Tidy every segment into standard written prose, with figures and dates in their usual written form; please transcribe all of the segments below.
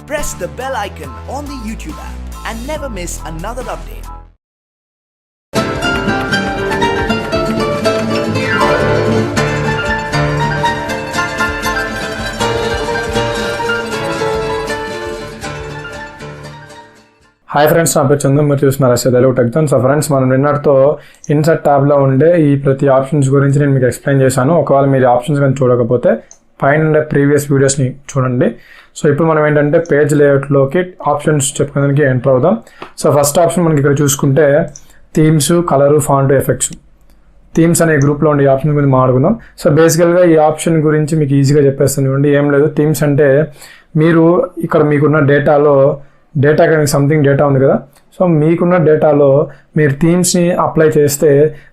press the bell icon on the YouTube app and never miss another update. Hi friends, నా పేరు చందు. మీరు చూస్తున్నారు Telugu టెక్జాన్. So friends, మనం నిన్నటితో ఇన్సర్ట్ ట్యాబ్లో ఉండే ఈ ప్రతి ఆప్షన్స్ గురించి నేను మీకు ఎక్స్ప్లెయిన్ చేశాను. ఒకవేళ మీరు ఆప్షన్స్ కానీ చూడకపోతే పైన ప్రీవియస్ వీడియోస్ని చూడండి. సో ఇప్పుడు మనం ఏంటంటే పేజ్ లేఅవుట్లోకి ఆప్షన్స్ చెప్పుకోవడానికి ఎంటర్ అవుదాం. సో ఫస్ట్ ఆప్షన్ మనకి ఇక్కడ చూసుకుంటే themes, colour, font, effects. Themes అనే గ్రూప్లో ఉండే ఆప్షన్ గురించి మాట్లాడుకుందాం. సో బేసికల్గా ఈ ఆప్షన్ గురించి మీకు ఈజీగా చెప్పేస్తుంది. ఏం లేదు, థీమ్స్ అంటే మీరు ఇక్కడ మీకున్న డేటా కానీ సంథింగ్ డేటా ఉంది కదా. సో మీకున్న డేటాలో మీరు థీమ్స్ని అప్లై చేస్తే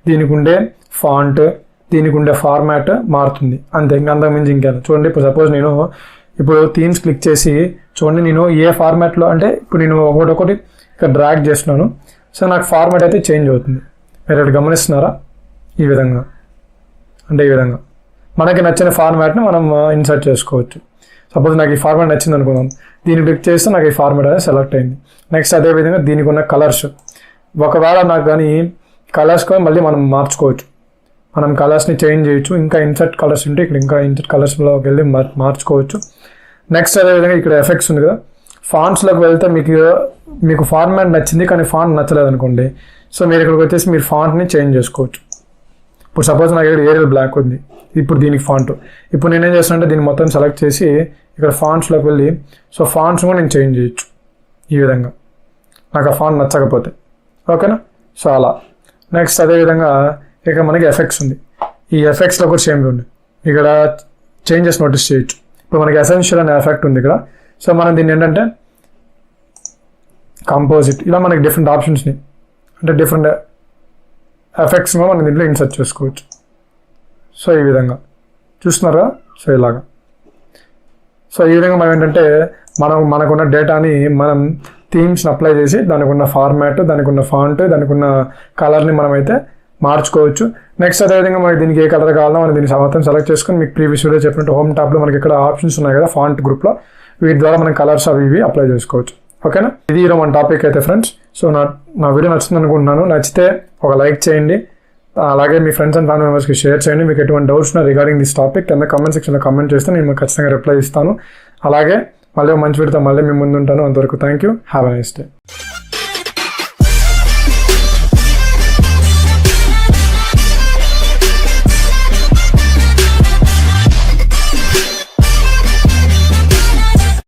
దీనికి ఉండే ఫాంట్, దీనికి ఉండే ఫార్మాట్ మారుతుంది. అంతే, అంతకుమించి ఇంకేనా. చూడండి, ఇప్పుడు సపోజ్ నేను ఇప్పుడు థీమ్స్ క్లిక్ చేసి చూడండి, నేను ఏ ఫార్మాట్లో అంటే ఇప్పుడు నేను ఒకటి ఇక్కడ డ్రాగ్ చేస్తున్నాను. సో నాకు ఫార్మాట్ అయితే చేంజ్ అవుతుంది. మీరు ఇక్కడ గమనిస్తున్నారా? ఈ విధంగా మనకి నచ్చిన ఫార్మాట్ని మనం ఇన్సర్ట్ చేసుకోవచ్చు. సపోజ్ నాకు ఈ ఫార్మాట్ నచ్చింది అనుకుందాం, దీన్ని క్లిక్ చేస్తే నాకు ఈ ఫార్మాట్ అనేది సెలెక్ట్ అయింది. నెక్స్ట్ అదేవిధంగా దీనికి ఉన్న కలర్స్, ఒకవేళ నాకు కానీ కలర్స్ కూడా మళ్ళీ మనం మార్చుకోవచ్చు. మనం కలర్స్ని చేంజ్ చేయొచ్చు. ఇంకా ఇన్సర్ట్ కలర్స్ ఉంటే ఇక్కడ ఇంకా ఇన్సర్ట్ కలర్స్లోకి వెళ్ళి మార్చుకోవచ్చు. నెక్స్ట్ అదేవిధంగా ఇక్కడ ఎఫెక్ట్స్ ఉంది కదా, ఫాంట్స్లోకి వెళ్తే మీకు ఫార్మాట్ నచ్చింది కానీ ఫాంట్ నచ్చలేదు అనుకోండి. సో మీరు ఇక్కడికి వచ్చేసి మీరు ఫాంట్ని చేంజ్ చేసుకోవచ్చు. ఇప్పుడు సపోజ్ నాకు ఇక్కడ ఏరియల్ బ్లాక్ ఉంది, ఇప్పుడు దీనికి ఫాంట్. ఇప్పుడు నేనేం చేస్తానంటే దీన్ని మొత్తం సెలెక్ట్ చేసి ఇక్కడ ఫాంట్స్లోకి వెళ్ళి సో ఫాంట్స్ కూడా నేను చేంజ్ చేయొచ్చు ఈ విధంగా, నాకు ఆ ఫాంట్ నచ్చకపోతే. ఓకేనా? సో అలా. నెక్స్ట్ అదేవిధంగా ఇక్కడ మనకి ఎఫెక్ట్స్ ఉంది. ఈ ఎఫెక్ట్స్లో కూడా సేమ్ ఉంది, ఇక్కడ చేంజెస్ నోటీస్ చేయొచ్చు. ఇప్పుడు మనకి ఎసెన్షియల్ అనే ఎఫెక్ట్ ఉంది ఇక్కడ. సో మనం దీన్ని ఏంటంటే కంపోజిట్, ఇలా మనకి డిఫరెంట్ ఆప్షన్స్ని అంటే డిఫరెంట్ ఎఫెక్ట్స్ మనం దీంట్లో ఇన్సర్ట్ చేసుకోవచ్చు. సో ఈ విధంగా చూస్తున్నారా? సో ఇలాగా. సో ఈ విధంగా మనం ఏంటంటే మనకున్న డేటాని మనం థీమ్స్ని అప్లై చేసి దానికి ఉన్న ఫార్మాట్, దానికి ఉన్న ఫాంట్, దానికి ఉన్న కలర్ని మనమైతే మార్చుకోవచ్చు. నెక్స్ట్ అదేవిధంగా మనకి దీనికి ఏ కలర్ కావాలో మనం దీన్ని మొత్తం సెలెక్ట్ చేసుకొని మీకు ప్రీవియస్ వీడియో చెప్పినట్టు హోమ్ టాబ్లో మనకి ఇక్కడ ఆప్షన్స్ ఉన్నాయి కదా ఫాంట్ గ్రూప్లో, వీటి ద్వారా మనం కలర్స్ అవి ఇవి అప్లై చేసుకోవచ్చు. ఓకేనా? ఇది ఈరోజు మన టాపిక్ అయితే ఫ్రెండ్స్. సో నా వీడియో నచ్చింది అనుకుంటున్నాను. నచ్చితే ఒక లైక్ చేయండి, అలాగే మీ ఫ్రెండ్స్ అండ్ ఫ్యామిలీ మెంబర్స్కి షేర్ చేయండి. మీకు ఎటువంటి డౌట్స్ ఉన్నా రిగార్డింగ్ దిస్ టాపిక్ కింద కామెంట్ సెక్షన్లో కామెంట్ చేస్తే నేను మీకు ఖచ్చితంగా రిప్లై ఇస్తాను. అలాగే మళ్ళీ మంచి వీడియోతో మళ్ళీ మీ ముందు ఉంటాను. అంతవరకు thank you. Have a nice day.